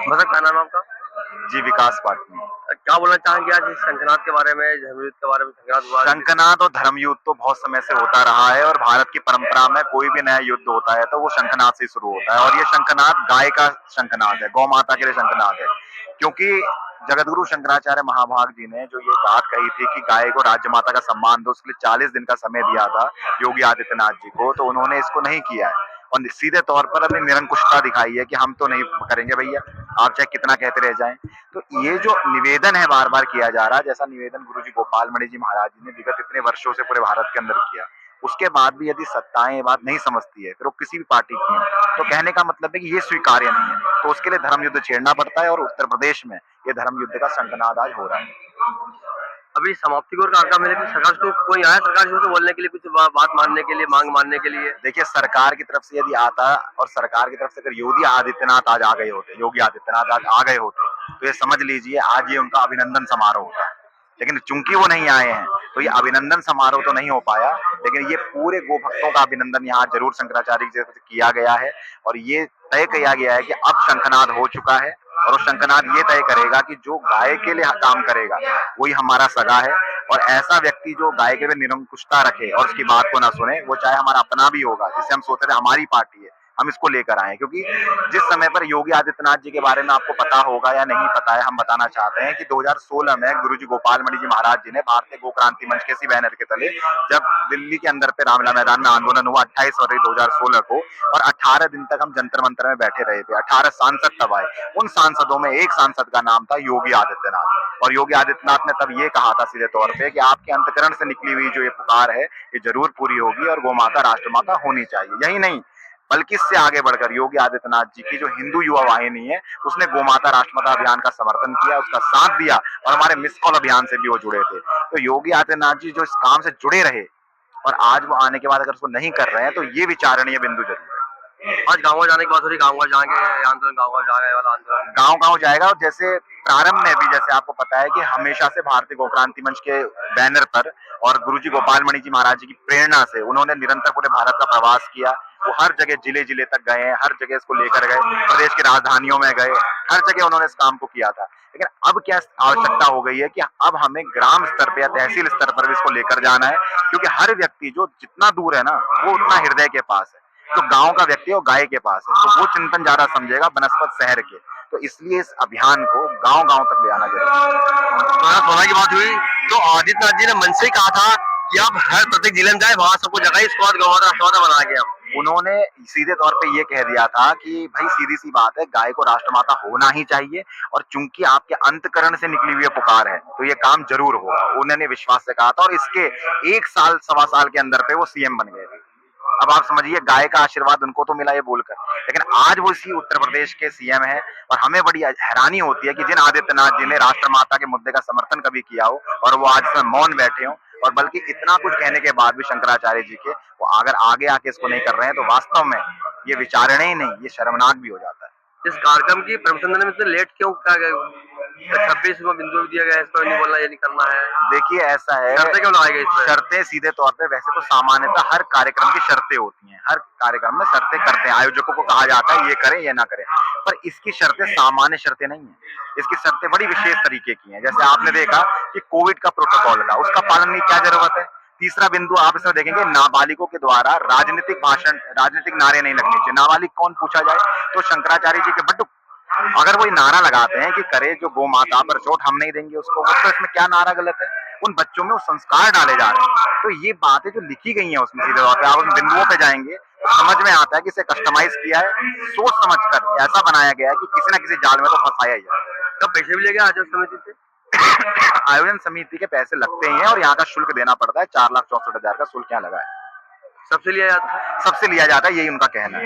मतलब क्या नाम है आपका? जी, विकास पाटनी। क्या बोलना चाहेंगे आज इस शंखनाद के बारे में, धर्मयुद्ध के बारे में? शंखनाद हुआ शंखनाद और धर्मयुद्ध तो बहुत समय से होता रहा है और भारत की परंपरा में कोई भी नया युद्ध होता है तो वो शंखनाद से शुरू होता है। और ये शंखनाद गाय का शंखनाद है, गौ माता के लिए शंखनाद है। क्योंकि जगतगुरु शंकराचार्य महाभाग जी ने जो ये बात कही थी कि गाय को राज्य माता का सम्मान दो, उसके लिए 40 दिन का समय दिया था योगी आदित्यनाथ जी को, तो उन्होंने इसको नहीं किया है और सीधे तौर पर अपनी निरंकुशता दिखाई है कि हम तो नहीं करेंगे भैया, आप चाहे कितना कहते रह जाएं। तो ये जो निवेदन है बार बार किया जा रहा है, जैसा निवेदन गुरु जी गोपाल मणि जी महाराज जी ने विगत इतने वर्षों से पूरे भारत के अंदर किया, उसके बाद भी यदि सत्ताएं ये बात नहीं समझती है, फिर वो किसी भी पार्टी की है, तो कहने का मतलब है कि ये स्वीकार्य नहीं है, तो उसके लिए धर्म युद्ध छेड़ना पड़ता है। और उत्तर प्रदेश में ये धर्म युद्ध का शंखनाद आज हो रहा है। अभी समाप्ति की ओर कहाँ मिले कि सरकार तो कोई आया सरकार से बोलने के लिए, कुछ बात मानने के लिए, मांग मानने के लिए? देखिए, सरकार की तरफ से यदि आता और सरकार की तरफ से अगर योगी आदित्यनाथ आज आ गए होते, योगी आदित्यनाथ आज आ गए होते, तो ये समझ लीजिए आज ये उनका अभिनंदन समारोह होता। लेकिन चूंकि वो नहीं आए हैं तो ये अभिनंदन समारोह तो नहीं हो पाया, लेकिन ये पूरे गो भक्तों का अभिनंदन यहाँ जरूर शंकराचार्य जी से किया गया है। और ये तय किया गया है कि अब शंखनाद हो चुका है और वो शंखनाद ये तय करेगा कि जो गाय के लिए काम करेगा वही हमारा सगा है। और ऐसा व्यक्ति जो गाय के लिए निरंकुशता रखे और उसकी बात को ना सुने, वो चाहे हमारा अपना भी होगा, जिससे हम सोचते थे हमारी पार्टी है, हम इसको लेकर आए। क्योंकि जिस समय पर योगी आदित्यनाथ जी के बारे में आपको पता होगा या नहीं पता है, हम बताना चाहते हैं कि 2016 में गुरु जी गोपाल मणि जी महाराज जी ने भारतीय गो क्रांति मंच के इसी बैनर के तले जब दिल्ली के अंदर पे रामलीला मैदान में आंदोलन हुआ 28 फरवरी 2016 को, और 18 दिन तक हम जंतर मंतर में बैठे रहे थे, 18 सांसद तब आए। उन सांसदों में एक सांसद का नाम था योगी आदित्यनाथ, और योगी आदित्यनाथ ने तब ये कहा था सीधे तौर पे कि आपके अंतकरण से निकली हुई जो ये पुकार है ये जरूर पूरी होगी और गौ माता राष्ट्रमाता होनी चाहिए। यही नहीं, बल्कि इससे आगे बढ़कर योगी आदित्यनाथ जी की जो हिंदू युवा वाहिनी है उसने गोमाता राष्ट्रमाता अभियान का समर्थन किया, उसका साथ दिया, और हमारे मिस कॉल अभियान से भी वो जुड़े थे। तो योगी आदित्यनाथ जी जो इस काम से जुड़े रहे और आज वो आने के बाद अगर उसको नहीं कर रहे हैं तो ये विचारणीय बिंदु जरूर है। आज गाँव जाने की बात हो रही, गाँव जाएंगे आंदोलन, गाँव जाएगा वाला आंदोलन? गांव गांव जाएगा। और जैसे प्रारंभ में भी जैसे आपको पता है कि हमेशा से भारतीय गो क्रांति मंच के बैनर पर और गुरुजी गोपाल मणि जी महाराज जी की प्रेरणा से उन्होंने निरंतर पूरे भारत का प्रवास किया। वो हर जगह जिले जिले तक गए, हर जगह इसको लेकर गए, प्रदेश की राजधानियों में गए, हर जगह उन्होंने इस काम को किया था। लेकिन अब क्या आवश्यकता हो गई है कि अब हमें ग्राम स्तर पर या तहसील स्तर पर भी इसको लेकर जाना है, क्योंकि हर व्यक्ति जो जितना दूर है ना वो उतना हृदय के पास है। जो गांव का व्यक्ति है वो गाय के पास है, तो वो चिंतन ज्यादा समझेगा बनस्पत शहर के। तो इसलिए इस अभियान को गांव गांव तक ले आना जरूरी है। 2016 की बात हुई तो आदित्यनाथ जी ने मन से ही कहा था कि आप हर प्रत्येक जिले में जाए, वहां सबको जगह इसको बाद गौ माता राष्ट्रमाता बना के हम। उन्होंने सीधे तौर पे ये कह दिया था कि भाई सीधी सी बात है, गाय को राष्ट्रमाता होना ही चाहिए, और चूंकि आपके अंतकरण से निकली हुई पुकार है तो ये काम जरूर होगा। उन्होंने विश्वास से कहा था और इसके एक साल सवा साल के अंदर पे वो सीएम बन गए थे। अब आप समझिए, गाय का आशीर्वाद उनको तो मिला ये बोलकर, लेकिन आज वो इसी उत्तर प्रदेश के सीएम है। और हमें बड़ी हैरानी होती है कि जिन आदित्यनाथ जी ने राष्ट्रमाता के मुद्दे का समर्थन कभी किया हो और वो आज इसमें मौन बैठे हो, और बल्कि इतना कुछ कहने के बाद भी शंकराचार्य जी के वो अगर आगे आके इसको नहीं कर रहे हैं तो वास्तव में ये विचारणीय नहीं, ये शर्मनाक भी हो जाता है। इस कार्यक्रम की परमिशन में इतने लेट क्यों? 26 बिंदु दिया गया है, इस पर नहीं बोलना, ये नहीं करना है। देखिए ऐसा है, शर्तें क्यों लगाई गई इस पर? शर्तें सीधे तौर पे वैसे तो सामान्यतः हर कार्यक्रम की शर्तें होती हैं, हर कार्यक्रम में शर्तें करते हैं, आयोजकों को कहा जाता है ये करें ये ना करें, पर इसकी शर्तें सामान्य शर्तें नहीं है। इसकी शर्तें बड़ी विशेष तरीके की हैं। जैसे आपने देखा कि कोविड का प्रोटोकॉल था, उसका पालन की क्या जरूरत है। तीसरा बिंदु आप इसमें देखेंगे, नाबालिगों के द्वारा राजनीतिक भाषण, राजनीतिक नारे नहीं लगने चाहिए। नाबालिग कौन पूछा जाए, तो शंकराचार्य जी के बड्डू अगर वो नारा लगाते हैं कि करे जो गौ माता पर चोट हम नहीं देंगे उसको, तो इसमें क्या नारा गलत है। उन बच्चों में वो संस्कार डाले जा रहे हैं। तो ये बातें जो लिखी गई हैं उसमें सीधे तौर पे आप उन बिंदुओं पे जाएंगे तो समझ में आता है कि इसे कस्टमाइज किया है, सोच समझ कर ऐसा बनाया गया है कि किसी ना किसी जाल में तो फंसाया ही है। कब पैसे मिलेगा आयोजन समिति से? आयोजन समिति के पैसे लगते ही हैं और यहाँ का शुल्क देना पड़ता है। 4,64,000 का शुल्क यहाँ लगा है। सबसे लिया जाता है? सबसे लिया जाता है, यही उनका कहना है।